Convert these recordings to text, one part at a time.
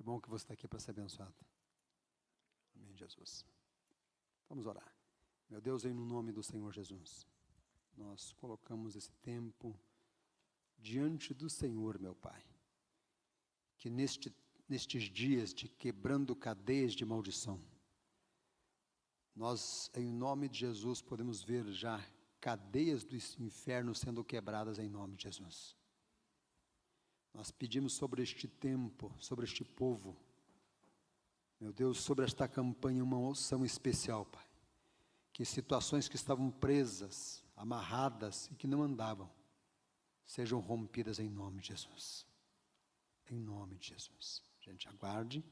bom que você está aqui para ser abençoado. Amém, Jesus. Vamos orar. Meu Deus, em nome do Senhor Jesus, nós colocamos esse tempo diante do Senhor, meu Pai, que nestes dias de quebrando cadeias de maldição, nós, em nome de Jesus, podemos ver já cadeias do inferno sendo quebradas em nome de Jesus. Nós pedimos sobre este tempo, sobre este povo, meu Deus, sobre esta campanha, uma unção especial, Pai, que situações que estavam presas, amarradas e que não andavam, sejam rompidas em nome de Jesus. Em nome de Jesus. Gente, aguarde.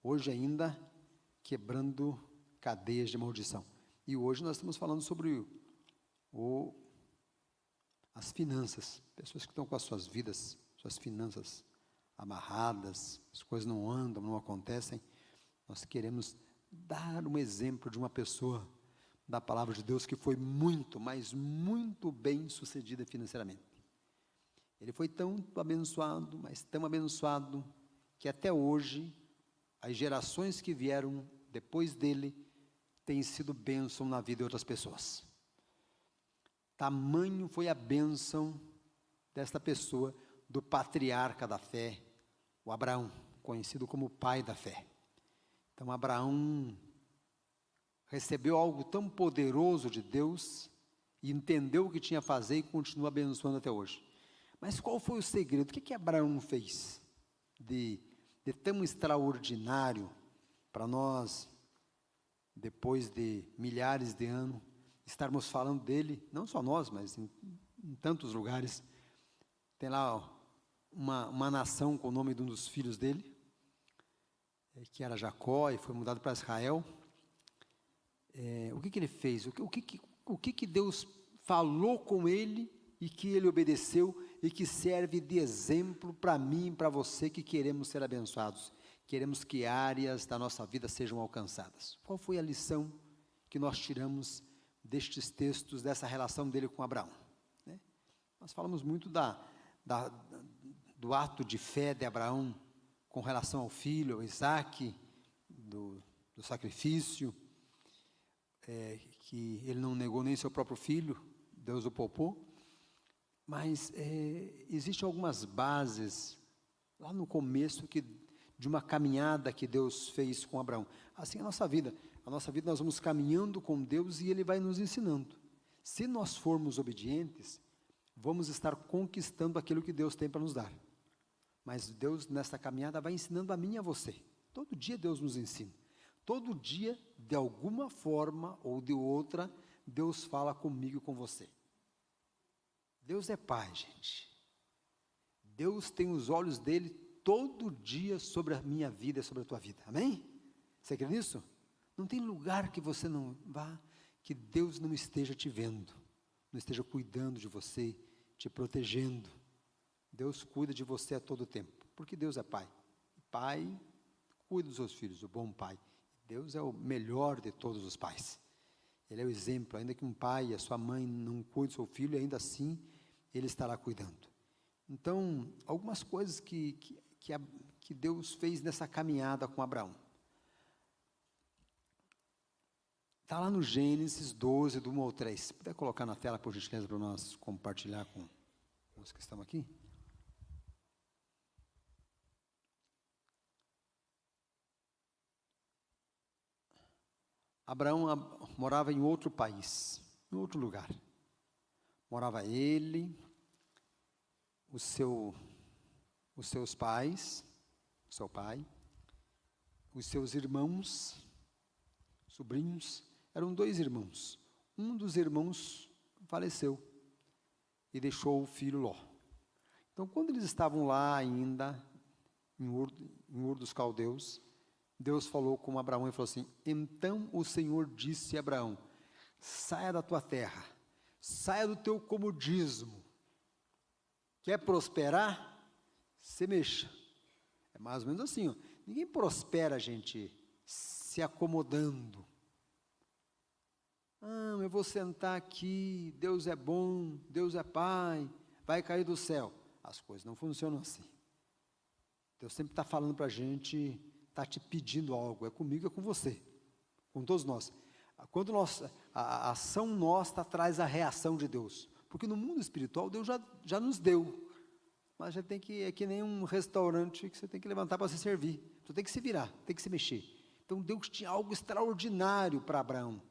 Hoje ainda, quebrando cadeias de maldição. E hoje nós estamos falando sobre as finanças. Pessoas que estão com as suas vidas, suas finanças amarradas, as coisas não andam, não acontecem. Nós queremos dar um exemplo de uma pessoa da palavra de Deus que foi muito, mas muito bem sucedida financeiramente. Ele foi tão abençoado, mas tão abençoado, que até hoje, as gerações que vieram depois dele, têm sido bênção na vida de outras pessoas. Tamanho foi a bênção desta pessoa, do patriarca da fé, o Abraão, conhecido como o pai da fé. Então Abraão recebeu algo tão poderoso de Deus, e entendeu o que tinha a fazer e continua abençoando até hoje. Mas qual foi o segredo? O que Abraão fez de tão extraordinário para nós, depois de milhares de anos, estarmos falando dele, não só nós, mas em tantos lugares. Tem lá uma nação com o nome de um dos filhos dele, que era Jacó, e foi mudado para Israel. O que ele fez? O que Deus falou com ele e que ele obedeceu e que serve de exemplo para mim e para você que queremos ser abençoados, queremos que áreas da nossa vida sejam alcançadas? Qual foi a lição que nós tiramos destes textos, dessa relação dele com Abraão? Nós falamos muito do ato de fé de Abraão com relação ao filho, ao Isaac, do sacrifício, que ele não negou nem seu próprio filho, Deus o poupou. Mas existem algumas bases lá no começo de uma caminhada que Deus fez com Abraão. Assim é a nossa vida nós vamos caminhando com Deus e Ele vai nos ensinando. Se nós formos obedientes, vamos estar conquistando aquilo que Deus tem para nos dar. Mas Deus nessa caminhada vai ensinando a mim e a você. Todo dia Deus nos ensina. Todo dia, de alguma forma ou de outra, Deus fala comigo e com você. Deus é Pai, gente. Deus tem os olhos dele todo dia sobre a minha vida e sobre a tua vida. Amém? Você crê nisso? Não tem lugar que você não vá, que Deus não esteja te vendo, não esteja cuidando de você, te protegendo. Deus cuida de você a todo tempo, porque Deus é Pai. Pai cuida dos seus filhos, o bom Pai. Deus é o melhor de todos os pais. Ele é o exemplo. Ainda que um pai e a sua mãe não cuidem do seu filho, ainda assim Ele estará cuidando. Então, algumas coisas que Deus fez nessa caminhada com Abraão. Está lá no Gênesis 12, do 1 ao 3. Se puder colocar na tela, por gentileza, para nós compartilhar com os que estão aqui. Abraão morava em outro país, em outro lugar. Morava ele, os seus pais, o seu pai, os seus irmãos, sobrinhos. Eram 2 irmãos. Um dos irmãos faleceu e deixou o filho Ló. Então, quando eles estavam lá ainda, em Ur dos Caldeus, Deus falou com Abraão e falou assim: então o Senhor disse a Abraão: saia da tua terra, saia do teu comodismo. Quer prosperar? Se mexa. É mais ou menos assim, ó. Ninguém prospera, gente, se acomodando. Eu vou sentar aqui, Deus é bom, Deus é Pai, vai cair do céu. As coisas não funcionam assim. Deus sempre está falando para a gente, está te pedindo algo, é comigo, é com você, com todos nós. Quando a ação nossa traz a reação de Deus, porque no mundo espiritual Deus já nos deu, mas já tem que, é que nem um restaurante que você tem que levantar para se servir, você tem que se virar, tem que se mexer. Então Deus tinha algo extraordinário para Abraão,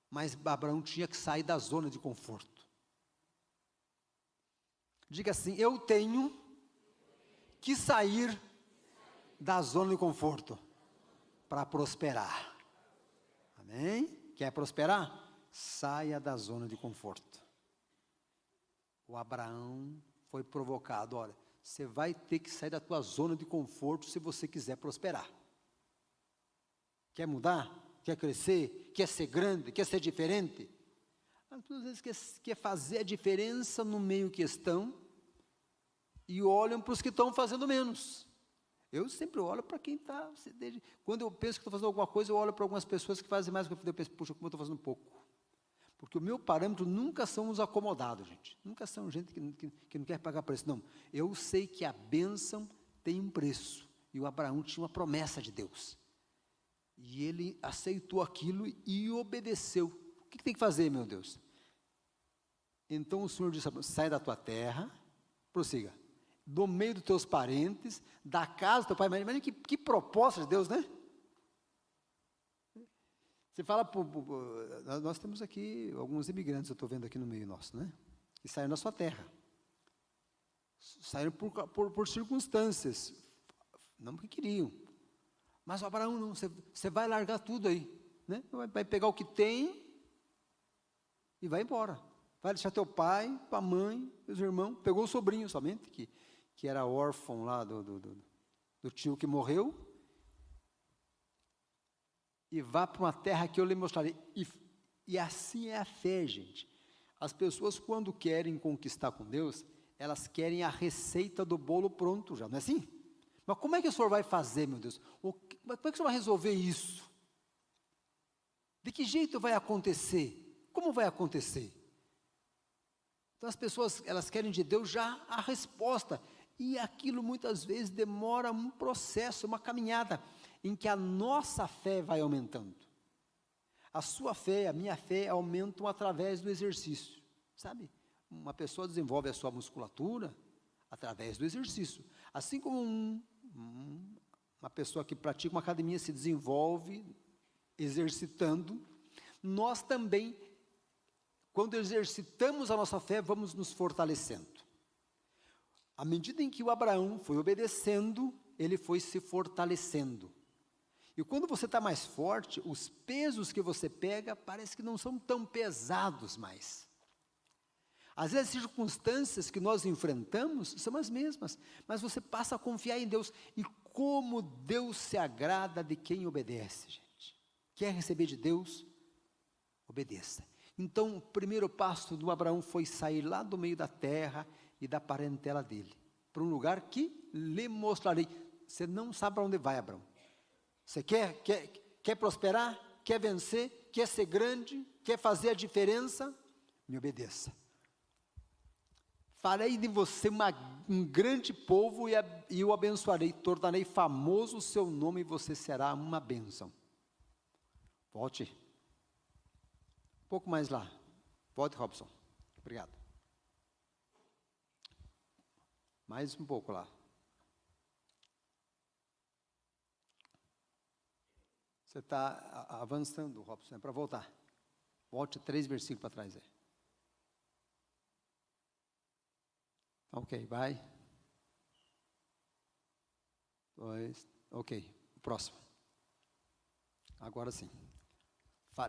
mas Abraão tinha que sair da zona de conforto. Diga assim: eu tenho que sair da zona de conforto para prosperar. Amém? Quer prosperar? Saia da zona de conforto. O Abraão foi provocado, olha, você vai ter que sair da tua zona de conforto se você quiser prosperar. Quer mudar? Quer crescer? Quer ser grande? Quer ser diferente? As pessoas às vezes quer fazer a diferença no meio que estão e olham para os que estão fazendo menos. Eu sempre olho para quem está. Quando eu penso que estou fazendo alguma coisa, eu olho para algumas pessoas que fazem mais do que eu penso, puxa, como eu estou fazendo pouco. Porque o meu parâmetro nunca são os acomodados, gente. Nunca são gente que não quer pagar preço. Não, eu sei que a bênção tem um preço. E o Abraão tinha uma promessa de Deus. E ele aceitou aquilo e obedeceu. O que tem que fazer, meu Deus? Então o Senhor disse: sai da tua terra, prossiga, do meio dos teus parentes, da casa do teu pai. Imagina que proposta de Deus, né? Você fala, nós temos aqui alguns imigrantes, eu estou vendo aqui no meio nosso, né? Que saíram da sua terra. Saíram por circunstâncias, não porque queriam. Mas o Abraão não, você vai largar tudo aí, né? Vai pegar o que tem e vai embora. Vai deixar teu pai, tua mãe, teus irmãos. Pegou o sobrinho somente, que era órfão lá do tio que morreu. E vá para uma terra que eu lhe mostrarei. E assim é a fé, gente. As pessoas, quando querem conquistar com Deus, elas querem a receita do bolo pronto já, não é assim? Mas como é que o Senhor vai fazer, meu Deus? Como é que o Senhor vai resolver isso? De que jeito vai acontecer? Como vai acontecer? Então as pessoas, elas querem de Deus já a resposta. E aquilo muitas vezes demora um processo, uma caminhada, em que a nossa fé vai aumentando. A sua fé, a minha fé aumentam através do exercício, sabe? Uma pessoa desenvolve a sua musculatura através do exercício. Assim como uma pessoa que pratica uma academia se desenvolve exercitando, nós também, quando exercitamos a nossa fé, vamos nos fortalecendo. À medida em que o Abraão foi obedecendo, ele foi se fortalecendo. E quando você está mais forte, os pesos que você pega parece que não são tão pesados mais. Às vezes as circunstâncias que nós enfrentamos são as mesmas, mas você passa a confiar em Deus. E como Deus se agrada de quem obedece, gente. Quer receber de Deus? Obedeça. Então o primeiro passo do Abraão foi sair lá do meio da terra e da parentela dele, para um lugar que lhe mostrarei. Você não sabe para onde vai, Abraão. Você quer prosperar? Quer vencer? Quer ser grande? Quer fazer a diferença? Me obedeça. Farei de você um grande povo e o abençoarei. Tornarei famoso o seu nome e você será uma bênção. Volte. Um pouco mais lá. Volte, Robson. Obrigado. Mais um pouco lá. Você está avançando, Robson, é para voltar. Volte 3 versículos para trás. Ok, vai. 2, ok, próximo. Agora sim.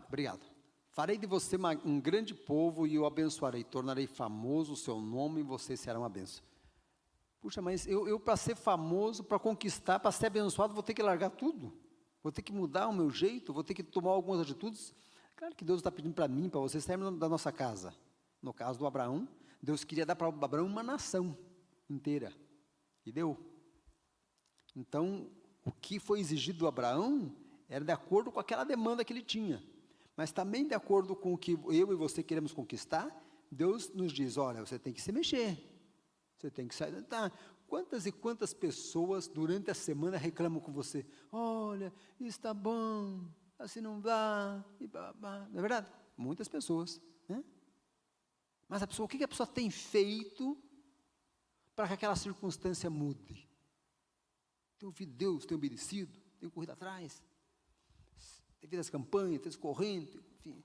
Obrigado. Farei de você um grande povo e o abençoarei. Tornarei famoso o seu nome e você será uma bênção. Puxa, mas eu para ser famoso, para conquistar, para ser abençoado, vou ter que largar tudo? Vou ter que mudar o meu jeito? Vou ter que tomar algumas atitudes? Claro que Deus está pedindo para mim, para você, sair da nossa casa. No caso do Abraão, Deus queria dar para Abraão uma nação inteira. E deu. Então, o que foi exigido do Abraão era de acordo com aquela demanda que ele tinha. Mas também de acordo com o que eu e você queremos conquistar, Deus nos diz, olha, você tem que se mexer. Você tem que sair. Tá, Quantas e quantas pessoas durante a semana reclamam com você? Olha, isso está bom, assim não dá, e babá. Não é verdade? Muitas pessoas, né? Mas o que a pessoa tem feito para que aquela circunstância mude? Tem ouvido Deus, tem obedecido, tem corrido atrás, tem feito as campanhas, tem correndo, enfim.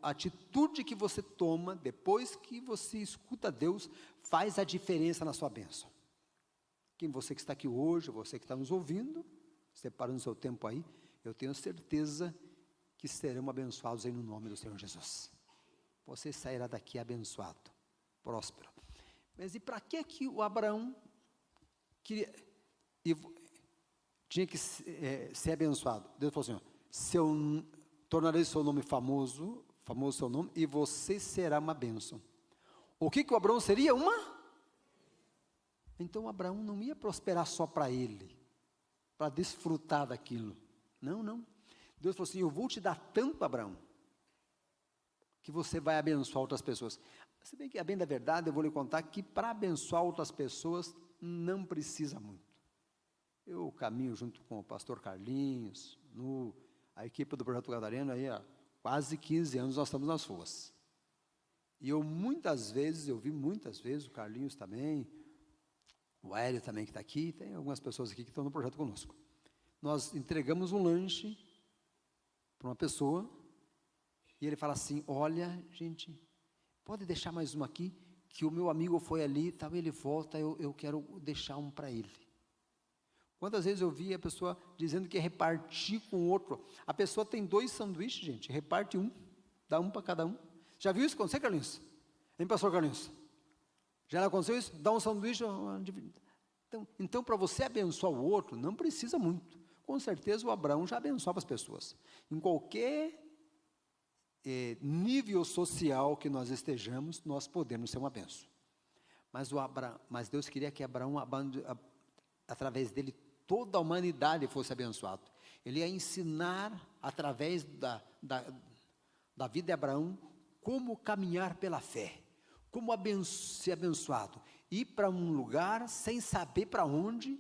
A atitude que você toma depois que você escuta Deus faz a diferença na sua bênção. Você que está aqui hoje, você que está nos ouvindo, separando o seu tempo aí, eu tenho certeza que serão abençoados aí no nome do Senhor Jesus. Você sairá daqui abençoado, próspero. Mas e para que o Abraão tinha que ser abençoado? Deus falou assim, tornarei seu nome famoso seu nome, e você será uma bênção. O que o Abraão seria? Então Abraão não ia prosperar só para ele, para desfrutar daquilo. Não. Deus falou assim, eu vou te dar tanto, Abraão, que você vai abençoar outras pessoas. Se bem que, a bem da verdade, eu vou lhe contar que para abençoar outras pessoas, não precisa muito. Eu caminho junto com o pastor Carlinhos, a equipe do Projeto Gadareno, aí há quase 15 anos nós estamos nas ruas. E eu vi muitas vezes, o Carlinhos também, o Hélio também que está aqui, tem algumas pessoas aqui que estão no projeto conosco. Nós entregamos um lanche para uma pessoa, e ele fala assim, olha, gente, pode deixar mais uma aqui, que o meu amigo foi ali, tal, ele volta, eu quero deixar um para ele. Quantas vezes eu vi a pessoa dizendo que ia repartir com o outro? A pessoa tem 2 sanduíches, gente, reparte um, dá um para cada um. Já viu isso acontecer, Carlinhos? Hein, pastor Carlinhos? Já aconteceu isso? Dá um sanduíche. Então, para você abençoar o outro, não precisa muito. Com certeza o Abraão já abençoava as pessoas. Em qualquer nível social que nós estejamos, nós podemos ser uma bênção. Mas Deus queria que Abraão, através dele, toda a humanidade fosse abençoada. Ele ia ensinar, através da vida de Abraão, como caminhar pela fé, como ser abençoado, ir para um lugar sem saber para onde,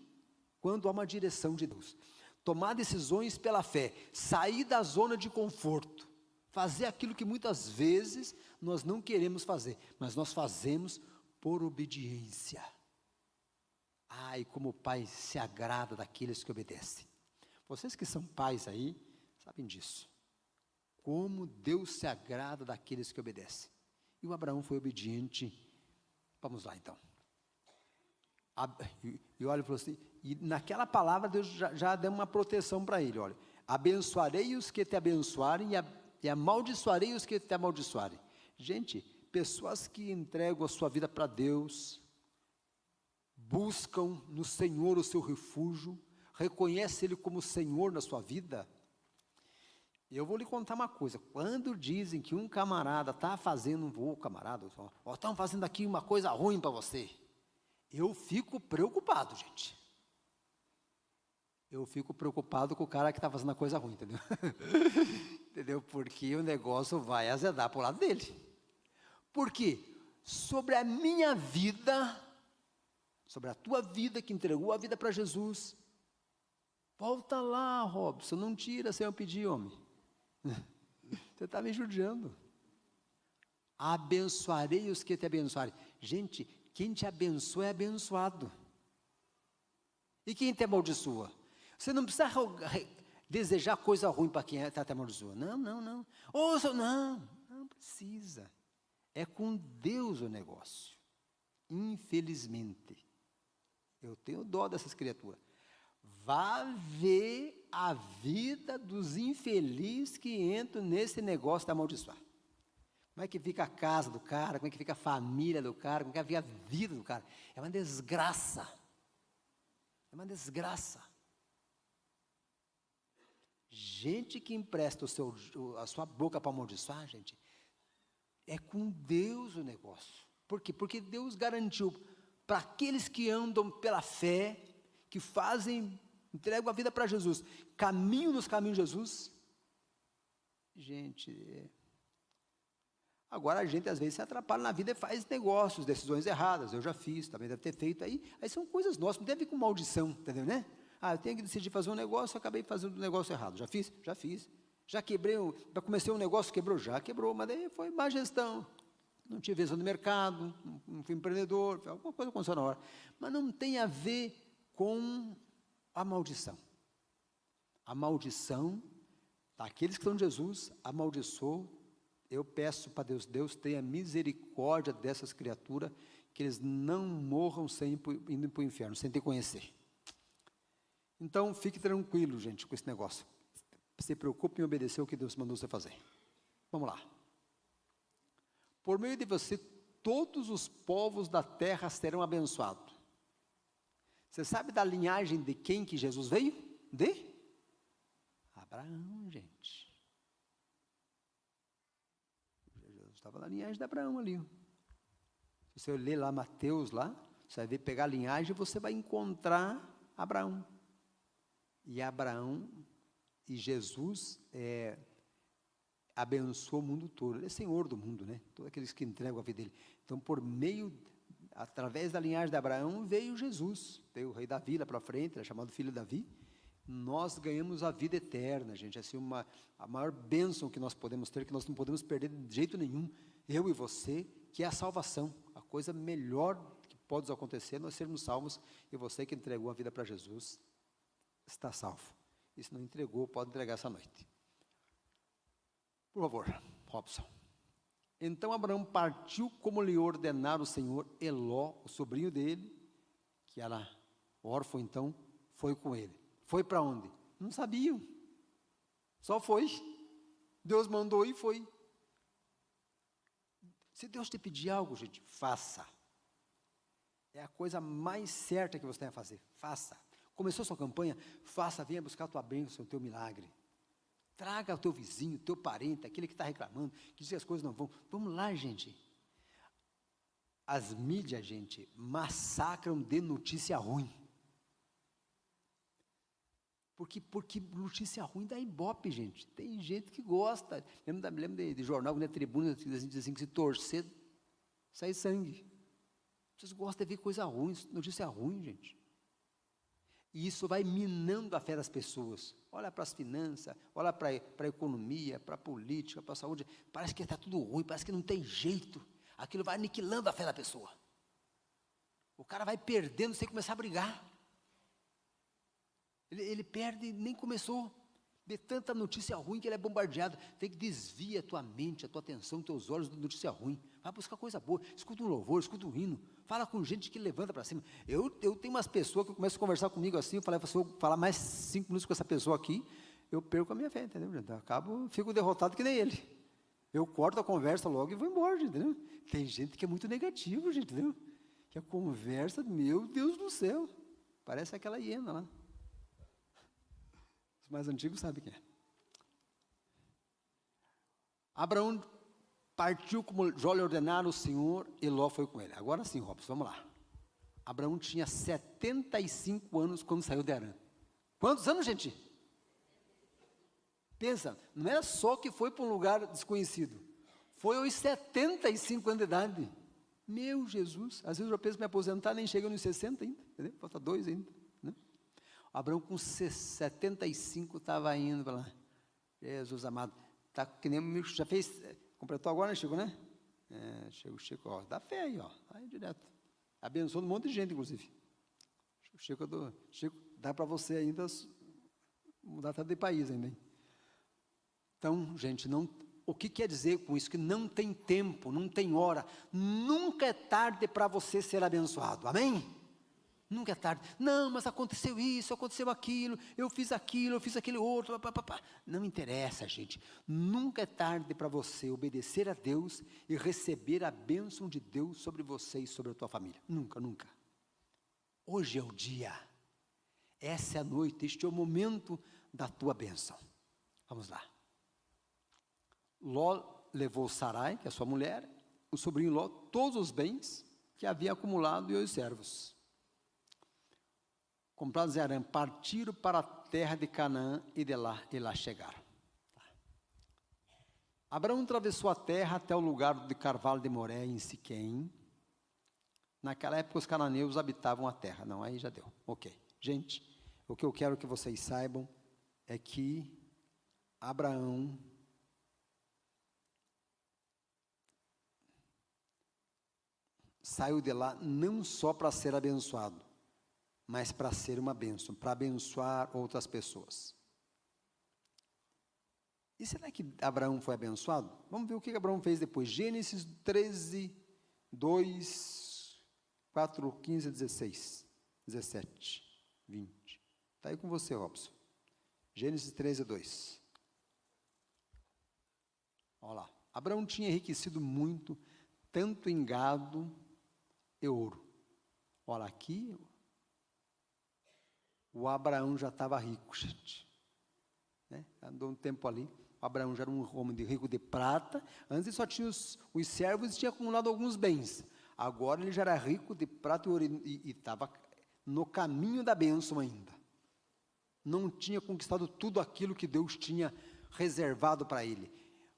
quando há uma direção de Deus, tomar decisões pela fé, sair da zona de conforto, fazer aquilo que muitas vezes nós não queremos fazer, mas nós fazemos por obediência. E como o pai se agrada daqueles que obedecem. Vocês que são pais aí, sabem disso. Como Deus se agrada daqueles que obedecem. E o Abraão foi obediente. Vamos lá então. E olha, falou assim, e naquela palavra Deus já deu uma proteção para ele, olha. Abençoarei os que te abençoarem e amaldiçoarei os que te amaldiçoarem. Gente, pessoas que entregam a sua vida para Deus, buscam no Senhor o seu refúgio, reconhecem Ele como Senhor na sua vida. Eu vou lhe contar uma coisa, quando dizem que um camarada está fazendo, estão fazendo aqui uma coisa ruim para você, eu fico preocupado, gente. Eu fico preocupado com o cara que está fazendo a coisa ruim, entendeu? Entendeu? Porque o negócio vai azedar para o lado dele. Porque sobre a minha vida, sobre a tua vida que entregou a vida para Jesus, volta lá, Robson, não tira sem eu pedir, homem. Você está me judiando. Abençoarei os que te abençoarem. Gente, quem te abençoa é abençoado. E quem te amaldiçoa? Você não precisa desejar coisa ruim para quem está te amaldiçoando. Não. Ouça, não precisa. É com Deus o negócio. Infelizmente. Eu tenho dó dessas criaturas. Vá ver a vida dos infelizes que entram nesse negócio de amaldiçoar. Como é que fica a casa do cara, como é que fica a família do cara, como é que fica a vida do cara. É uma desgraça. É uma desgraça. Gente que empresta a sua boca para amaldiçoar, gente, é com Deus o negócio. Por quê? Porque Deus garantiu para aqueles que andam pela fé, que entregam a vida para Jesus, caminho nos caminhos de Jesus. Gente, Agora a gente às vezes se atrapalha na vida e faz negócios, decisões erradas. Eu já fiz, também deve ter feito aí. Aí são coisas nossas, não tem a ver com maldição, entendeu, né? Eu tenho que decidir fazer um negócio, acabei fazendo um negócio errado. Já fiz? Já fiz. Já quebrei, já comecei um negócio, quebrou? Já quebrou, mas daí foi má gestão. Não tive visão de mercado, não fui empreendedor, alguma coisa aconteceu na hora. Mas não tem a ver com a maldição. A maldição daqueles que estão de Jesus, amaldiçoou. Eu peço para Deus, Deus tenha misericórdia dessas criaturas, que eles não morram sem indo para o inferno, sem te conhecer. Então, fique tranquilo, gente, com esse negócio. Se preocupe em obedecer o que Deus mandou você fazer. Vamos lá. Por meio de você, todos os povos da terra serão abençoados. Você sabe da linhagem de quem que Jesus veio? De Abraão, gente. Jesus estava na linhagem de Abraão ali. Se você ler lá Mateus, lá, você vai ver, pegar a linhagem e você vai encontrar Abraão. E Abraão e Jesus abençoou o mundo todo. Ele é Senhor do mundo, né? Todos aqueles que entregam a vida dele. Então, através da linhagem de Abraão, veio Jesus. Veio o rei Davi lá para frente, era chamado filho de Davi. Nós ganhamos a vida eterna, gente. Assim, a maior bênção que nós podemos ter, que nós não podemos perder de jeito nenhum, eu e você, que é a salvação. A coisa melhor que pode acontecer é nós sermos salvos, e você que entregou a vida para Jesus, está salvo. E se não entregou, pode entregar essa noite. Por favor, Robson. Então Abraão partiu como lhe ordenara o Senhor. Eló, o sobrinho dele, que era órfão então, foi com ele. Foi para onde? Não sabiam. Só foi. Deus mandou e foi. Se Deus te pedir algo, gente, faça. É a coisa mais certa que você tem a fazer. Faça. Começou sua campanha, faça, venha buscar a tua bênção, o teu milagre. Traga o teu vizinho, o teu parente, aquele que está reclamando, que diz que as coisas não vão. Vamos lá, gente. As mídias, gente, massacram de notícia ruim. Porque notícia ruim dá ibope, gente. Tem gente que gosta. Lembro de jornal, quando é tribuna, diz assim, que se torcer, sai sangue. Vocês gostam de ver coisa ruim, notícia ruim, gente. E isso vai minando a fé das pessoas. Olha para as finanças, olha para a economia, para a política, para a saúde. Parece que está tudo ruim, parece que não tem jeito. Aquilo vai aniquilando a fé da pessoa. O cara vai perdendo sem começar a brigar. Ele perde e nem começou. De tanta notícia ruim que ele é bombardeado. Tem que desviar a tua mente, a tua atenção, os teus olhos da notícia ruim. Vai buscar coisa boa. Escuta um louvor, escuta um hino. Fala com gente que levanta para cima. Eu tenho umas pessoas que começam a conversar comigo assim. Eu falei, se eu falar mais 5 minutos com essa pessoa aqui, eu perco a minha fé, entendeu? Eu fico derrotado que nem ele. Eu corto a conversa logo e vou embora, entendeu? Tem gente que é muito negativo, gente, entendeu? Que a conversa, meu Deus do céu, parece aquela hiena lá. Os mais antigos sabem quem é. Abraão partiu como já lhe ordenara o Senhor, e Ló foi com ele. Agora sim, Robson, vamos lá. Abraão tinha 75 anos quando saiu de Harã. Quantos anos, gente? Pensa, não era só que foi para um lugar desconhecido. Foi aos 75 anos de idade. Meu Jesus, às vezes eu penso me aposentar, nem chega nos 60 ainda, entendeu? Falta 2 ainda, né? Abraão com 75 estava indo para lá. Jesus amado, tá que nem o já fez, completou agora, né, Chico, né? Chico, ó, dá fé aí, ó, aí direto. Abençoou um monte de gente, inclusive. Chico, dá para você ainda mudar até de país ainda, hein? Então, gente, o que quer dizer com isso? Que não tem tempo, não tem hora, nunca é tarde para você ser abençoado, amém? Nunca é tarde. Não, mas aconteceu isso, aconteceu aquilo, eu fiz aquele outro, não interessa, gente. Nunca é tarde para você obedecer a Deus e receber a bênção de Deus sobre você e sobre a tua família. Nunca, nunca. Hoje é o dia, essa é a noite, este é o momento da tua bênção. Vamos lá. Ló levou Sarai, que é a sua mulher, o sobrinho Ló, todos os bens que havia acumulado e os servos. Comprados em Harã, partiram para a terra de Canaã e de lá chegaram. Abraão atravessou a terra até o lugar de Carvalho de Moré, em Siquém. Naquela época os cananeus habitavam a terra. Não, aí já deu. Ok. Gente, o que eu quero que vocês saibam é que Abraão saiu de lá não só para ser abençoado, mas para ser uma bênção, para abençoar outras pessoas. E será que Abraão foi abençoado? Vamos ver o que Abraão fez depois. Gênesis 13, 2, 4, 15, 16, 17, 20. Está aí com você, Robson. Gênesis 13, 2. Olha lá. Abraão tinha enriquecido muito, tanto em gado e ouro. Olha aqui, o Abraão já estava rico, gente. Né? Andou um tempo ali. Abraão já era um homem rico de prata. Antes ele só tinha os servos e tinha acumulado alguns bens. Agora ele já era rico de prata e ouro e estava no caminho da bênção ainda. Não tinha conquistado tudo aquilo que Deus tinha reservado para ele.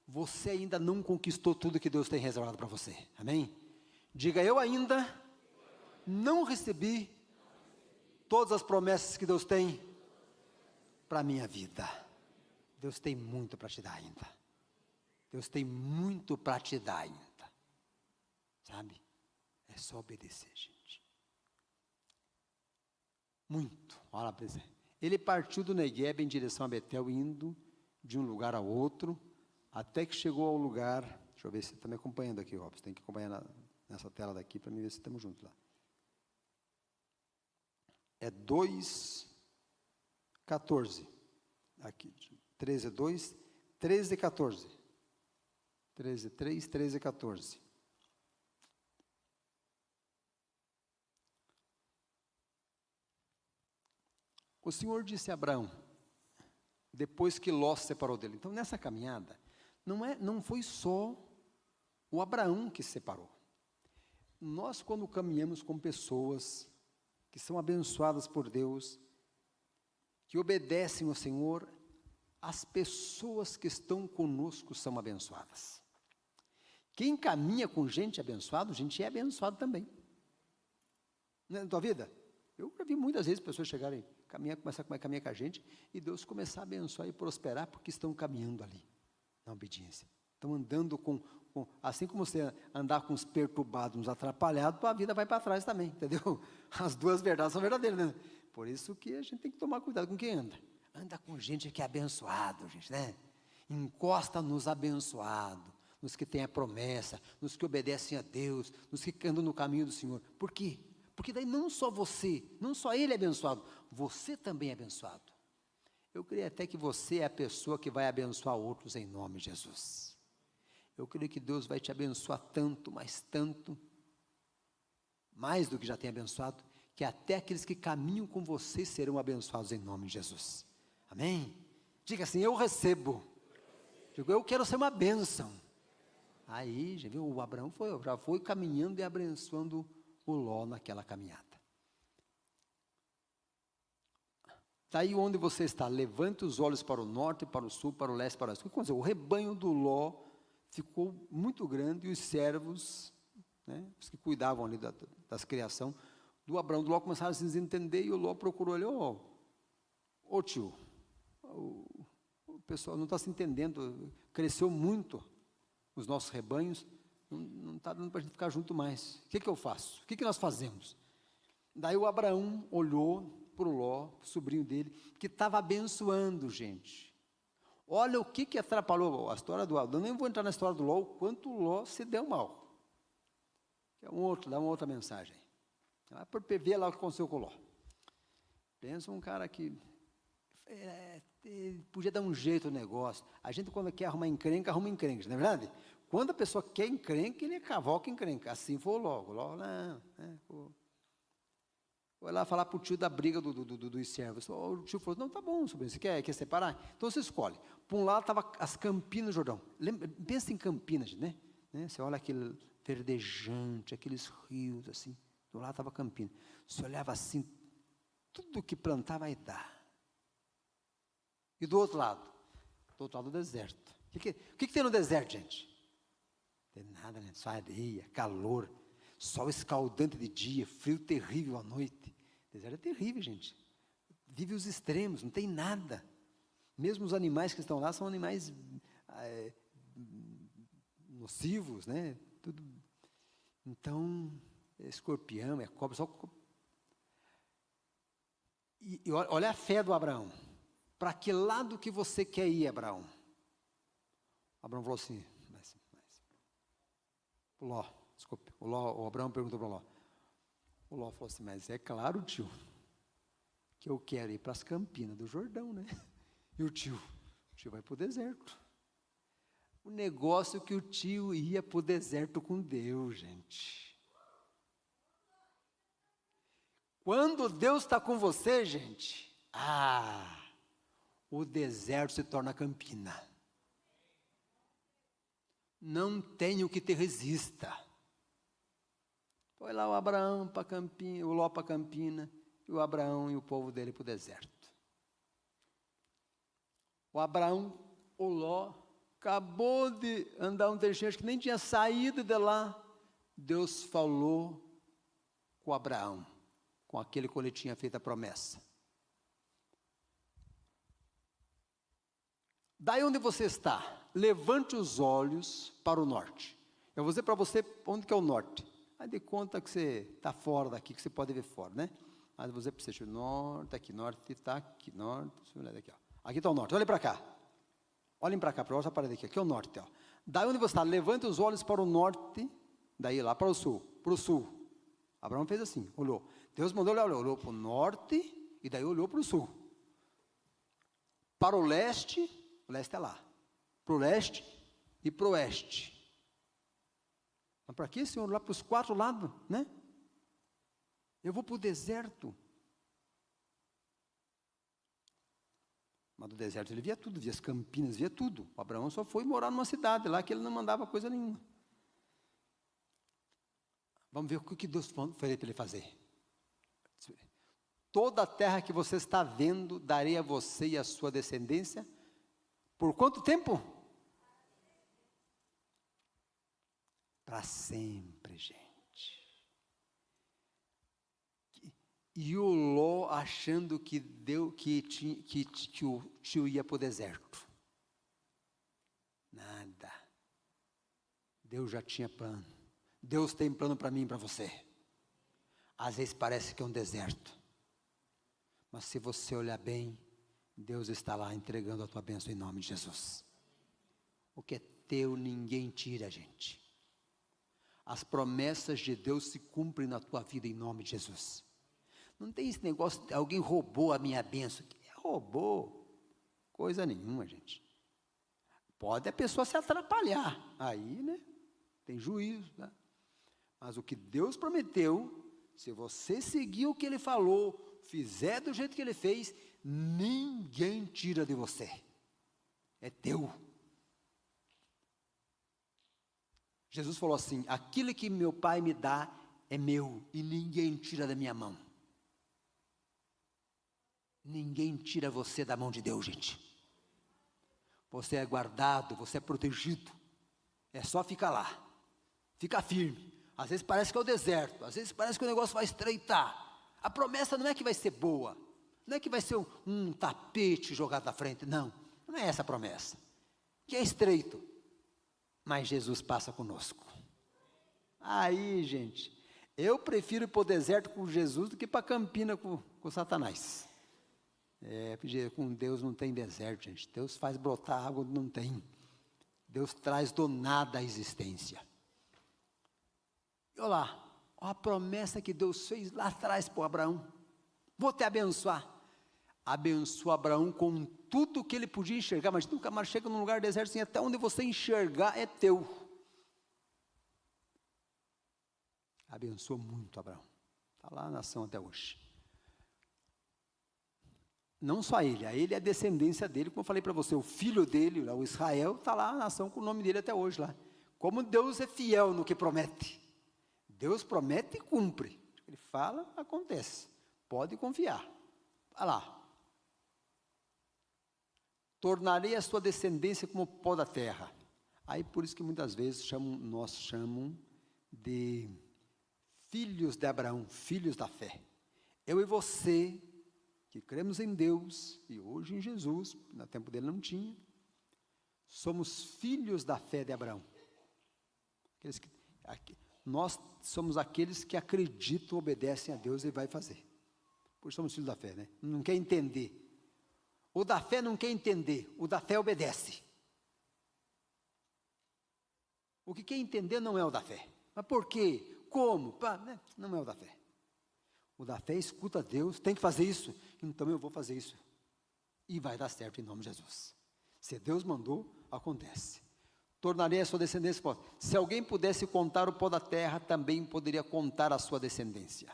Você ainda não conquistou tudo que Deus tem reservado para você. Amém? Diga, eu ainda não recebi todas as promessas que Deus tem para a minha vida. Deus tem muito para te dar ainda. Deus tem muito para te dar ainda. Sabe? É só obedecer, gente. Muito. Olha para você. Ele partiu do Negueb em direção a Betel, indo de um lugar a outro, até que chegou ao lugar. Deixa eu ver se você está me acompanhando aqui, Robson. Tem que acompanhar nessa tela daqui para mim ver se estamos juntos lá. É 2:14. Aqui, 13:2, 13:14. 13:3, 13:14. O Senhor disse a Abraão, depois que Ló se separou dele. Então, nessa caminhada, não foi só o Abraão que se separou. Nós, quando caminhamos com pessoas que são abençoadas por Deus, que obedecem ao Senhor, as pessoas que estão conosco são abençoadas. Quem caminha com gente abençoada, gente é abençoado também. Na tua vida? Eu já vi muitas vezes pessoas chegarem, começar a caminhar com a gente, e Deus começar a abençoar e prosperar, porque estão caminhando ali, na obediência. Estão andando assim como você andar com os perturbados, uns atrapalhados, a vida vai para trás também, entendeu? As duas verdades são verdadeiras, né? Por isso que a gente tem que tomar cuidado com quem anda. Anda com gente que é abençoado, gente, né? Encosta nos abençoados, nos que têm a promessa, nos que obedecem a Deus, nos que andam no caminho do Senhor. Por quê? Porque daí não só você, não só ele é abençoado, você também é abençoado. Eu creio até que você é a pessoa que vai abençoar outros em nome de Jesus. Eu creio que Deus vai te abençoar tanto, mas tanto, mais do que já tem abençoado, que até aqueles que caminham com você serão abençoados em nome de Jesus. Amém? Diga assim, eu recebo. Digo, eu quero ser uma bênção. Aí, já viu, o Abraão já foi caminhando e abençoando o Ló naquela caminhada. Daí onde você está, levante os olhos para o norte, para o sul, para o leste, para o oeste. O que aconteceu? O rebanho do Ló ficou muito grande e os servos, né, os que cuidavam ali das criação do Abraão, do Ló, começaram a se desentender, e o Ló procurou ele, ô tio, o pessoal não está se entendendo, cresceu muito os nossos rebanhos, não está dando para a gente ficar junto mais, o que eu faço? O que nós fazemos? Daí o Abraão olhou para o Ló, sobrinho dele, que estava abençoando gente. Olha o que atrapalhou a história do Ló. Eu nem vou entrar na história do Ló, o quanto o Ló se deu mal. É dá uma outra mensagem. Vai por PV lá o que aconteceu com o Ló. Pensa um cara que podia dar um jeito no negócio. A gente, quando quer arruma encrenca, não é verdade? Quando a pessoa quer encrenca, ele cavoca encrenca. Assim foi o Ló. O Ló, não, foi lá falar para o tio da briga dos servos. O tio falou, não, tá bom, sobrinho, você quer separar? Então você escolhe. Por um lado estavam as Campinas do Jordão. Pensa em Campinas, né? Você olha aquele verdejante, aqueles rios, assim. Do lado estava Campinas. Você olhava assim, tudo que plantar vai dar. E do outro lado? Do outro lado, o deserto. O que tem no deserto, gente? Não tem nada, né? Só areia, calor, sol escaldante de dia, frio terrível à noite. O deserto é terrível, gente. Vive os extremos, não tem nada. Mesmo os animais que estão lá são animais nocivos, né? Tudo. Então, é escorpião, é cobra, só. E olha a fé do Abraão. Para que lado que você quer ir, Abraão? Abraão falou assim, o Abraão perguntou para o Ló. O Ló falou assim, mas é claro, tio, que eu quero ir para as campinas do Jordão, né? E o tio vai para o deserto. O negócio é que o tio ia para o deserto com Deus, gente. Quando Deus está com você, gente, o deserto se torna campina. Não tem o que te resista. Foi lá o Abraão para Campina, o Ló para Campina, e o Abraão e o povo dele para o deserto. O Abraão, o Ló, acabou de andar um trechinho, acho que nem tinha saído de lá. Deus falou com Abraão, com aquele que ele tinha feito a promessa. Daí onde você está, levante os olhos para o norte. Eu vou dizer para você onde que é o norte. Aí de conta que você está fora daqui, que você pode ver fora, né? Mas eu vou dizer para você, norte está aqui, norte, aqui, ó. Aqui está o norte, olhem para cá. Olhem para cá, para essa parede aqui é o norte, ó. Daí onde você está, levante os olhos para o norte, daí lá para o sul. Abraão fez assim, olhou. Deus mandou ele olhou para o norte e daí olhou para o sul. Para o leste é lá. Para o leste e para o oeste. Mas para que, Senhor? Lá para os 4 lados, né? Eu vou para o deserto. Mas do deserto ele via tudo, via as campinas, via tudo. O Abraão só foi morar numa cidade lá que ele não mandava coisa nenhuma. Vamos ver o que Deus fez para ele fazer. Toda a terra que você está vendo, darei a você e a sua descendência. Por quanto tempo? Para sempre, gente. E o Ló achando que o tio ia para o deserto. Nada. Deus já tinha plano. Deus tem plano para mim e para você. Às vezes parece que é um deserto. Mas se você olhar bem, Deus está lá entregando a tua bênção em nome de Jesus. O que é teu, ninguém tira, gente. As promessas de Deus se cumprem na tua vida em nome de Jesus. Não tem esse negócio, alguém roubou a minha bênção. Roubou? Coisa nenhuma, gente. Pode a pessoa se atrapalhar. Aí, né? Tem juízo, né? Mas o que Deus prometeu, se você seguir o que Ele falou, fizer do jeito que Ele fez, ninguém tira de você. É teu. Jesus falou assim, aquilo que meu Pai me dá é meu, e ninguém tira da minha mão. Ninguém tira você da mão de Deus, gente. Você é guardado, você é protegido. É só ficar lá. Fica firme. Às vezes parece que é o deserto. Às vezes parece que o negócio vai estreitar. A promessa não é que vai ser boa. Não é que vai ser um tapete jogado na frente. Não. Não é essa a promessa. Que é estreito. Mas Jesus passa conosco. Aí, gente. Eu prefiro ir para o deserto com Jesus do que para Campina com Satanás. Com Deus não tem deserto, gente. Deus faz brotar água onde não tem. Deus traz do nada a existência. E olha lá, a promessa que Deus fez lá atrás para Abraão. Vou te abençoar. Abençoa Abraão com tudo que ele podia enxergar. Mas nunca mais chega num lugar deserto assim, até onde você enxergar é teu. Abençoa muito Abraão. Está lá a nação até hoje. Não só ele, a ele é a descendência dele, como eu falei para você, o filho dele, o Israel, está lá a nação com o nome dele até hoje lá. Como Deus é fiel no que promete. Deus promete e cumpre. Ele fala, acontece. Pode confiar. Olha lá. tornarei a sua descendência como o pó da terra. Aí por isso que muitas vezes nós chamam de filhos de Abraão, filhos da fé. Eu e você, que cremos em Deus, e hoje em Jesus, no tempo dele não tinha, somos filhos da fé de Abraão. Nós somos aqueles que acreditam, obedecem a Deus e vai fazer. Por isso somos filhos da fé, né? Não quer entender. O da fé não quer entender, o da fé obedece. O que quer entender não é o da fé. Mas por quê? Como? Não é o da fé. O da fé escuta Deus, tem que fazer isso, então eu vou fazer isso. E vai dar certo em nome de Jesus. Se Deus mandou, acontece. Tornarei a sua descendência pó. Se alguém pudesse contar o pó da terra, também poderia contar a sua descendência.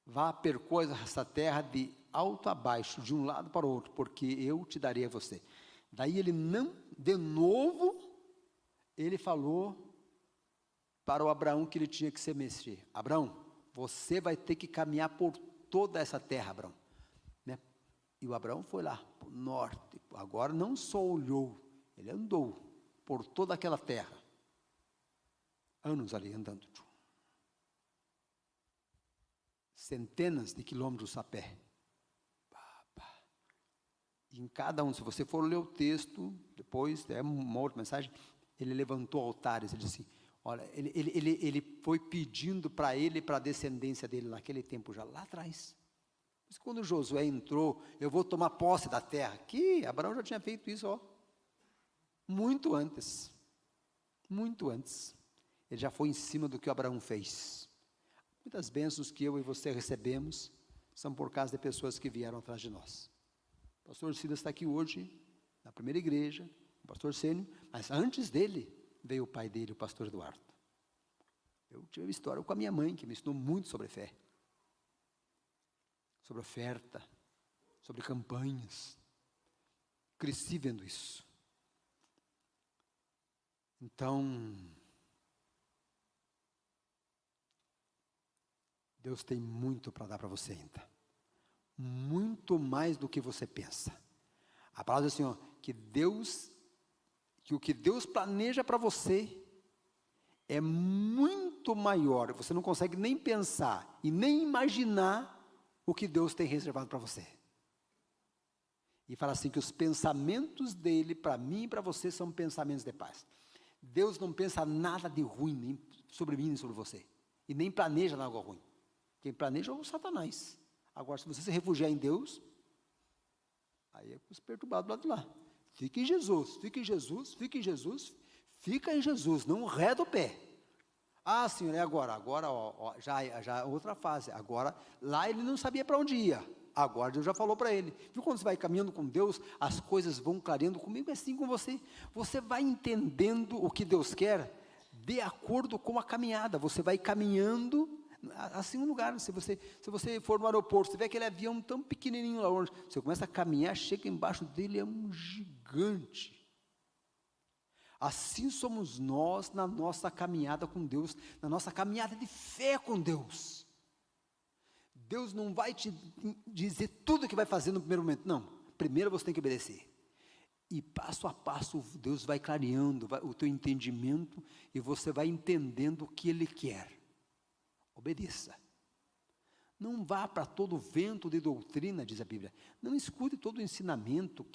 Vá, percorra essa terra de alto a baixo, de um lado para o outro, porque eu te darei a você. Daí ele não, de novo, ele falou para o Abraão que ele tinha que se mexer. Abraão, você vai ter que caminhar por toda essa terra, Abraão. Né? E o Abraão foi lá, para o norte. Agora não só olhou, ele andou por toda aquela terra. Anos ali andando. Centenas de quilômetros a pé. Em cada um, se você for ler o texto, depois, é uma outra mensagem, ele levantou altares, ele disse, olha, ele foi pedindo para ele e para a descendência dele naquele tempo já, lá atrás. Mas quando Josué entrou, eu vou tomar posse da terra, que Abraão já tinha feito isso, ó, muito antes, ele já foi em cima do que Abraão fez. Muitas bênçãos que eu e você recebemos, são por causa de pessoas que vieram atrás de nós. O pastor Silas está aqui hoje, na primeira igreja, o pastor Sênio, mas antes dele, veio o pai dele, o pastor Eduardo. Eu tive uma história com a minha mãe, que me ensinou muito sobre fé, sobre oferta, sobre campanhas. Cresci vendo isso. Então, Deus tem muito para dar para você ainda. Muito mais do que você pensa. A palavra diz assim, ó, que o que Deus planeja para você é muito maior, você não consegue nem pensar e nem imaginar o que Deus tem reservado para você. E fala assim, que os pensamentos dele, para mim e para você, são pensamentos de paz. Deus não pensa nada de ruim, nem sobre mim, nem sobre você. E nem planeja nada ruim. Quem planeja é o Satanás. Agora, se você se refugiar em Deus, aí é os perturbados do lado de lá. Fica em Jesus, fica em Jesus, fica em Jesus, fica em Jesus, não reda o pé. Ah, Senhor, é agora, ó, já outra fase. Agora, lá ele não sabia para onde ia. Agora Deus já falou para ele. Viu quando você vai caminhando com Deus, as coisas vão clareando. Comigo é assim com você. Você vai entendendo o que Deus quer de acordo com a caminhada. Você vai caminhando assim um lugar. Se você for no aeroporto, você vê aquele avião tão pequenininho lá longe, você começa a caminhar, chega embaixo dele, é um gigante. Assim somos nós na nossa caminhada com Deus, na nossa caminhada de fé com Deus. Deus não vai te dizer tudo o que vai fazer no primeiro momento, não. Primeiro você tem que obedecer. E passo a passo Deus vai clareando o teu entendimento e você vai entendendo o que Ele quer. Obedeça. Não vá para todo vento de doutrina, diz a Bíblia. Não escute todo o ensinamento.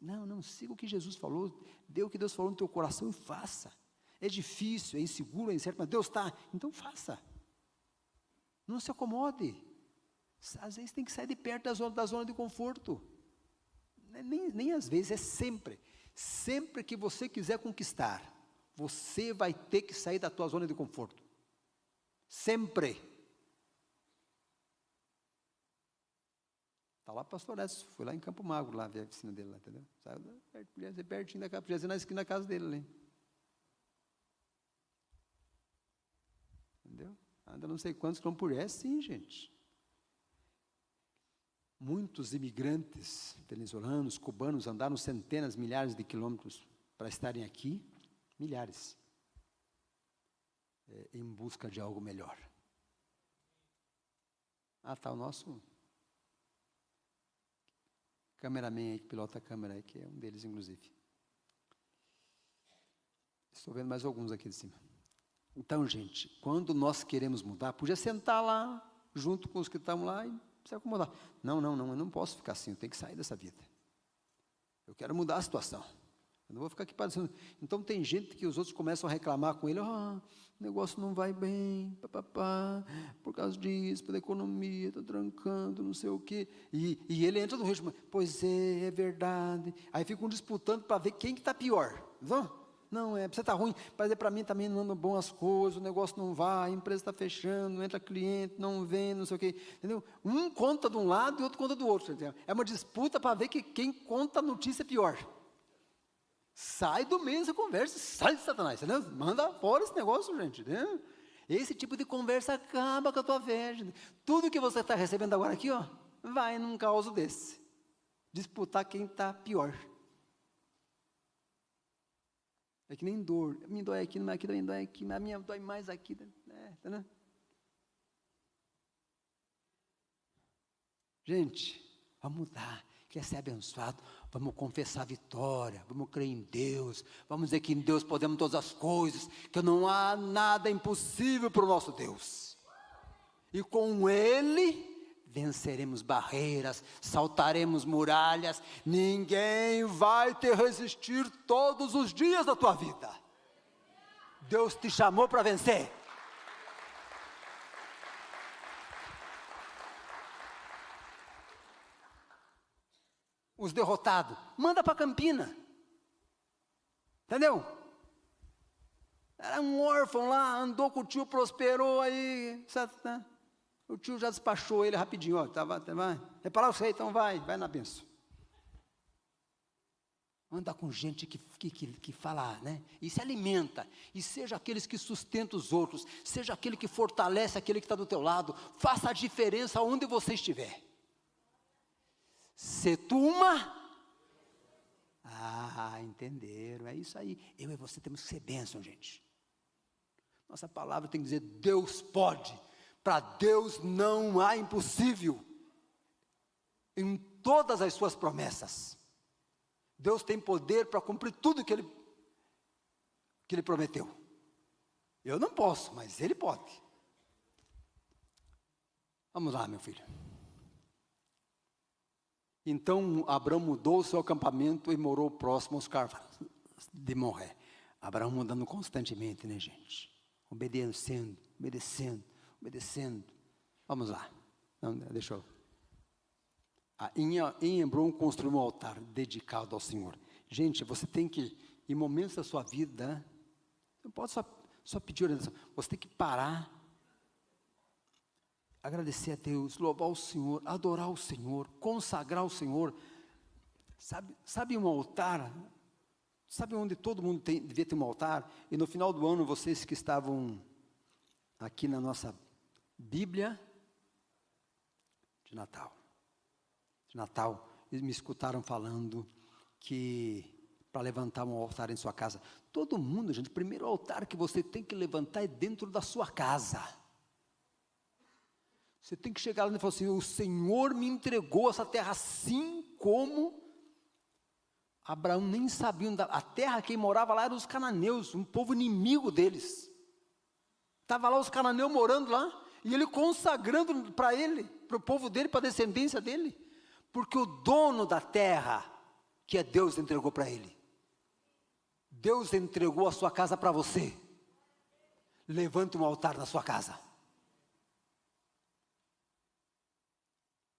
Não, siga o que Jesus falou. Dê o que Deus falou no teu coração e faça. É difícil, é inseguro, é incerto, mas Deus está. Então faça. Não se acomode. Às vezes tem que sair de perto da zona de conforto. Nem às vezes, é sempre. Sempre que você quiser conquistar, você vai ter que sair da tua zona de conforto. Sempre. Está lá pastor Edson, fui lá em Campo Magro, lá ver a piscina dele lá, entendeu? Saiu podia ser pertinho da casa, podia ser na esquina da casa dele ali. Entendeu? Anda não sei quantos quilômetros por hora, é sim, gente. Muitos imigrantes venezuelanos, cubanos, andaram centenas, milhares de quilômetros para estarem aqui, milhares, em busca de algo melhor. Está o nosso cameraman aí que pilota a câmera aí, que é um deles, inclusive. Estou vendo mais alguns aqui de cima. Então, gente, quando nós queremos mudar, podia sentar lá, junto com os que estão lá e se acomodar. Não, eu não posso ficar assim, eu tenho que sair dessa vida. Eu quero mudar a situação. Eu não vou ficar aqui parecendo. Então, tem gente que os outros começam a reclamar com ele, o negócio não vai bem, por causa disso, pela economia, está trancando, não sei o quê. E ele entra no ritmo, pois é verdade. Aí ficam disputando para ver quem que está pior. Não, você está ruim, mas para mim também não andam bom as coisas, o negócio não vai, a empresa está fechando, não entra cliente, não vem, não sei o quê. Entendeu? Um conta de um lado e outro conta do outro. Entendeu? É uma disputa para ver quem conta a notícia pior. Sai do meio dessa conversa, sai de Satanás, entendeu? Manda fora esse negócio, gente, entendeu? Esse tipo de conversa acaba com a tua fé. Tudo que você está recebendo agora aqui, vai num caos desse. Disputar quem está pior. É que nem dor, me dói aqui, mas aqui também dói aqui, mas a minha dói mais aqui, entendeu? Gente, vamos mudar, quer ser abençoado, vamos confessar a vitória, vamos crer em Deus, vamos dizer que em Deus podemos todas as coisas, que não há nada impossível para o nosso Deus, e com Ele venceremos barreiras, saltaremos muralhas, ninguém vai te resistir todos os dias da tua vida. Deus te chamou para vencer. Os derrotados, manda para Campina. Entendeu? Era um órfão lá, andou com o tio, prosperou aí, o tio já despachou ele rapidinho, vai, é para você, então vai na bênção. Anda com gente que fala, né? E se alimenta, e seja aqueles que sustentam os outros, seja aquele que fortalece aquele que está do teu lado, faça a diferença onde você estiver. Se tu entenderam, é isso aí. Eu e você temos que ser bênção, gente. Nossa palavra tem que dizer, Deus pode. Para Deus não há impossível. Em todas as suas promessas. Deus tem poder para cumprir tudo que Ele prometeu. Eu não posso, mas Ele pode. Vamos lá, meu filho. Então, Abraão mudou o seu acampamento e morou próximo aos carvalhos de Moré. Abraão mudando constantemente, né, gente? Obedecendo. Vamos lá. Não, deixa eu. Em Hebron construiu um altar dedicado ao Senhor. Gente, você tem que, em momentos da sua vida, não pode só pedir orientação. Você tem que parar, agradecer a Deus, louvar o Senhor, adorar o Senhor, consagrar o Senhor. Sabe um altar? Sabe onde todo mundo devia ter um altar? E no final do ano, vocês que estavam aqui na nossa Bíblia de Natal, eles me escutaram falando que para levantar um altar em sua casa, todo mundo, gente, o primeiro altar que você tem que levantar é dentro da sua casa. Você tem que chegar lá e falar assim, o Senhor me entregou essa terra, assim como Abraão nem sabia, a terra quem morava lá eram os cananeus, um povo inimigo deles. Estava lá os cananeus morando lá, e ele consagrando para ele, para o povo dele, para a descendência dele, porque o dono da terra, que é Deus, entregou para ele. Deus entregou a sua casa para você. Levante um altar na sua casa.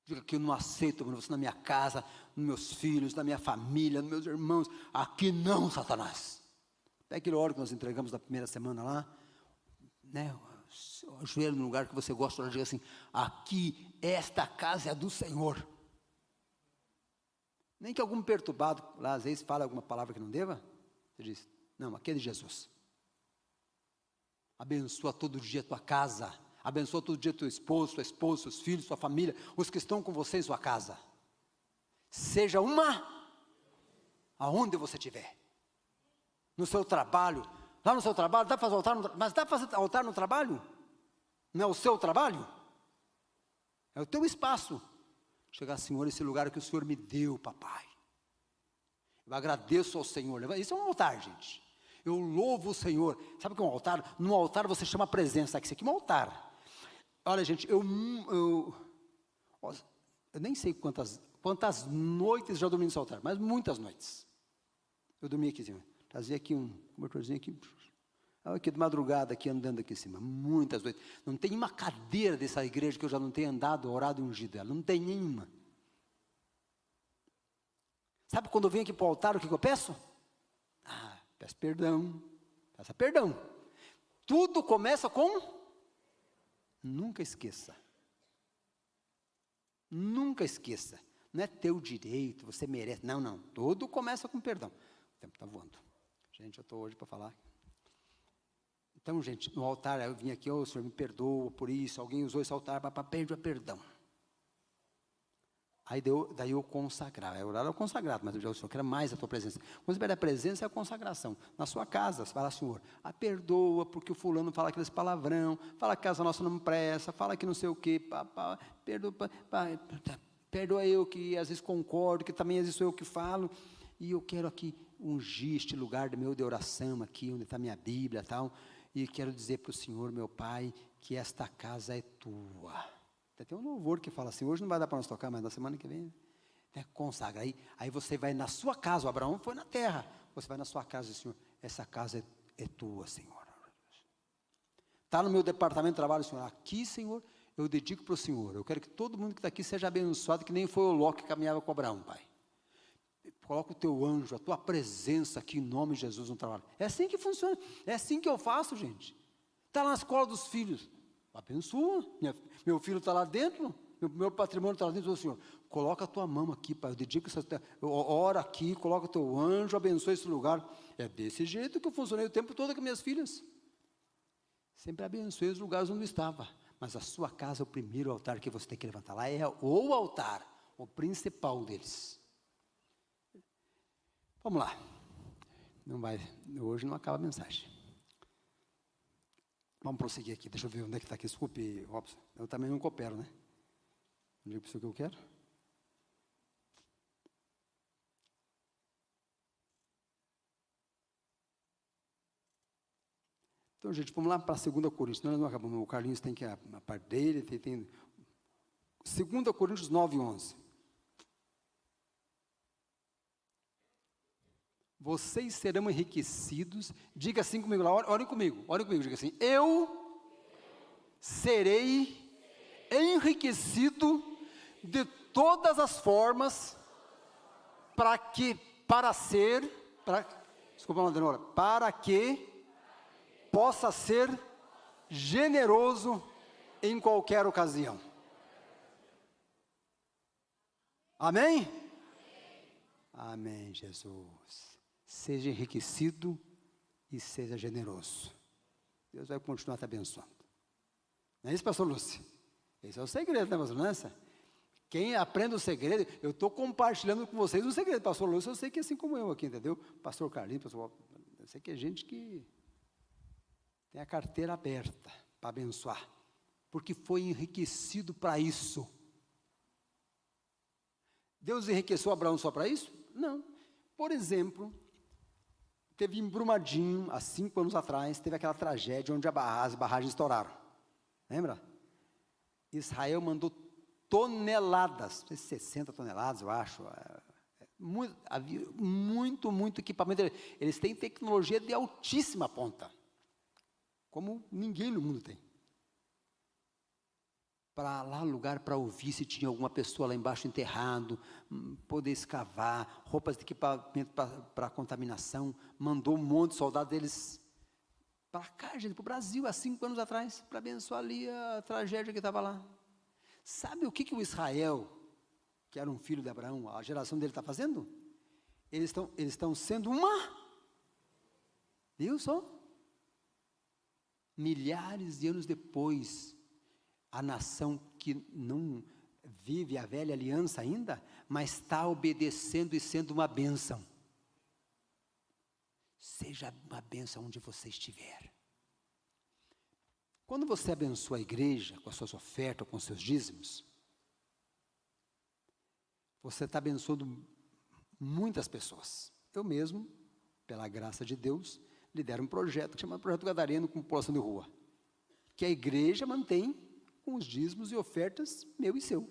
Diga que eu não aceito você na minha casa, nos meus filhos, na minha família, nos meus irmãos. Aqui não, Satanás. Até aquele óleo que nós entregamos na primeira semana lá, né? Ajoelha no lugar que você gosta, diga assim, aqui, esta casa é do Senhor. Nem que algum perturbado, lá às vezes fala alguma palavra que não deva, você diz, não, aqui é de Jesus. Abençoa todo dia a tua casa, abençoa todo dia teu esposo, tua esposa, seus filhos, sua família, os que estão com você em sua casa. Seja aonde você estiver. No seu trabalho, lá no seu trabalho, dá para fazer altar, mas dá para fazer altar no trabalho? Não é o seu trabalho? É o teu espaço. Chegar, Senhor, esse lugar que o Senhor me deu, papai. Eu agradeço ao Senhor. Isso é um altar, gente. Eu louvo o Senhor. Sabe o que é um altar? No altar você chama a presença. Isso aqui é um altar. Olha, gente, eu nem sei quantas noites já dormi nesse altar, mas muitas noites. Eu dormi aqui em cima. Trazia aqui um cobertorzinho aqui. Aqui de madrugada, aqui andando aqui em cima. Muitas noites. Não tem uma cadeira dessa igreja que eu já não tenha andado, orado e ungido ela. Não tem nenhuma. Sabe quando eu venho aqui para o altar, o que eu peço? Peço perdão. Peço perdão. Tudo começa com... Nunca esqueça. Nunca esqueça. Não é teu direito, você merece. Não. Tudo começa com perdão. O tempo está voando. Gente, eu estou hoje para falar. Então, gente, no altar, eu vim aqui, o Senhor me perdoa por isso. Alguém usou esse altar para pedir perdão. Aí daí eu consagrava. O orar é o consagrado, mas o Senhor quer mais a tua presença. Quando você pede a presença, é a consagração. Na sua casa, você fala, Senhor, perdoa, porque o fulano fala aqueles palavrão, fala que a casa nossa não presta, fala que não sei o quê, perdoa eu que às vezes concordo, que também às vezes sou eu que falo, e eu quero aqui ungir este lugar de oração aqui, onde está minha Bíblia e tal, e quero dizer para o Senhor, meu Pai, que esta casa é tua. Tem um louvor que fala assim, hoje não vai dar para nós tocar, mas na semana que vem, consagra. Aí você vai na sua casa, o Abraão foi na terra, você vai na sua casa e diz, Senhor, essa casa é tua, Senhor. Está no meu departamento de trabalho, Senhor, aqui, Senhor, eu dedico para o Senhor. Eu quero que todo mundo que está aqui seja abençoado, que nem foi o Ló que caminhava com Abraão, Pai. Coloca o teu anjo, a tua presença aqui em nome de Jesus no trabalho. É assim que funciona, é assim que eu faço, gente. Está na escola dos filhos. Abençoa, meu filho está lá dentro, meu patrimônio está lá dentro, Senhor, coloca a tua mão aqui, Pai, eu dedico ora aqui, coloca o teu anjo, abençoa esse lugar. É desse jeito que eu funcionei o tempo todo com minhas filhas. Sempre abençoei os lugares onde eu estava, mas a sua casa é o primeiro altar que você tem que levantar. Lá é o altar, o principal deles. Vamos lá. Hoje não acaba a mensagem. Vamos prosseguir aqui, deixa eu ver onde é que está aqui, desculpe, Robson, eu também não coopero, né? Não digo para o que eu quero. Então, gente, vamos lá para a 2 Coríntios, nós não acabamos, o Carlinhos tem que, a parte dele, tem 2 Coríntios 9, 11. Vocês serão enriquecidos, diga assim comigo lá, orem comigo, diga assim, eu serei enriquecido de todas as formas, para que possa ser generoso em qualquer ocasião. Amém? Amém, Jesus. Seja enriquecido e seja generoso. Deus vai continuar te abençoando. Não é isso, pastor Lúcio? Esse é o segredo, né, pastor Lúcio? Quem aprende o segredo, eu estou compartilhando com vocês o segredo. Pastor Lúcio, eu sei que é assim como eu aqui, entendeu? Pastor Carlinhos, eu sei que é gente que tem a carteira aberta para abençoar, porque foi enriquecido para isso. Deus enriqueceu Abraão só para isso? Não. Por exemplo, teve em Brumadinho, há 5 anos atrás, teve aquela tragédia onde as barragens estouraram. Lembra? Israel mandou toneladas, 60 toneladas, eu acho. Havia muito equipamento. Eles têm tecnologia de altíssima ponta, como ninguém no mundo tem. Para lá, lugar para ouvir se tinha alguma pessoa lá embaixo enterrado, poder escavar, roupas de equipamento para contaminação, mandou um monte de soldados deles para cá, gente, para o Brasil, há 5 anos atrás, para abençoar ali a tragédia que estava lá. Sabe o que o Israel, que era um filho de Abraão, a geração dele está fazendo? Eles estão sendo viu só? Milhares de anos depois, a nação que não vive a velha aliança ainda, mas está obedecendo e sendo uma bênção. Seja uma bênção onde você estiver. Quando você abençoa a igreja com as suas ofertas, com os seus dízimos, você está abençoando muitas pessoas. Eu mesmo, pela graça de Deus, lidero um projeto que chama Projeto Gadareno com população de rua, que a igreja mantém com os dízimos e ofertas meu e seu.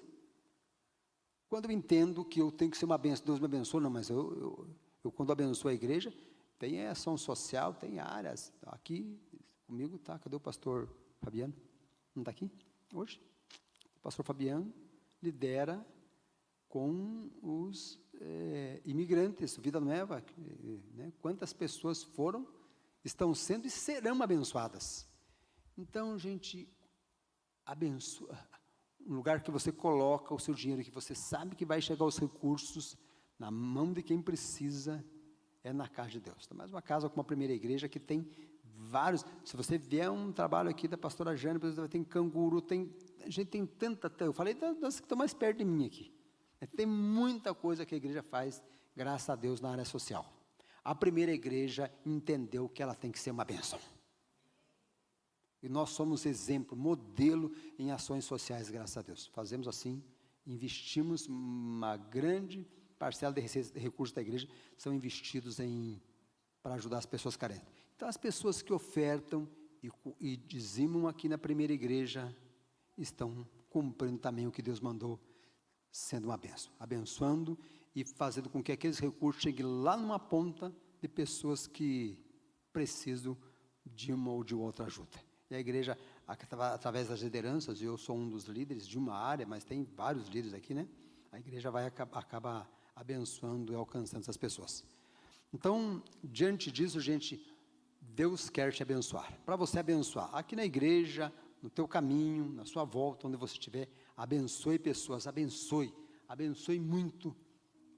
Quando eu entendo que eu tenho que ser uma bênção, Deus me abençoa, não, mas eu quando abençoo a igreja, tem ação social, tem áreas. Aqui comigo está, cadê o pastor Fabiano? Não está aqui hoje? O pastor Fabiano lidera com os imigrantes, Vida Nova, né? Quantas pessoas foram, estão sendo e serão abençoadas. Então, gente, abençoa, um lugar que você coloca o seu dinheiro, que você sabe que vai chegar os recursos na mão de quem precisa, é na casa de Deus. Tem mais uma casa com uma primeira igreja que tem vários. Se você vier um trabalho aqui da pastora Jane, tem canguru, a gente tem tanta. Eu falei das que estão mais perto de mim aqui. Tem muita coisa que a igreja faz, graças a Deus, na área social. A primeira igreja entendeu que ela tem que ser uma bênção. E nós somos exemplo, modelo em ações sociais, graças a Deus. Fazemos assim, investimos uma grande parcela de recursos da igreja, são investidos para ajudar as pessoas carentes. Então, as pessoas que ofertam e dizimam aqui na primeira igreja, estão cumprindo também o que Deus mandou, sendo uma bênção, abençoando e fazendo com que aqueles recursos cheguem lá numa ponta de pessoas que precisam de uma ou de outra ajuda. E a igreja, através das lideranças, eu sou um dos líderes de uma área, mas tem vários líderes aqui, né? A igreja vai acabar abençoando e alcançando essas pessoas. Então, diante disso, gente, Deus quer te abençoar. Para você abençoar, aqui na igreja, no teu caminho, na sua volta, onde você estiver, abençoe pessoas, abençoe muito,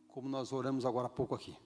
como nós oramos agora há pouco aqui.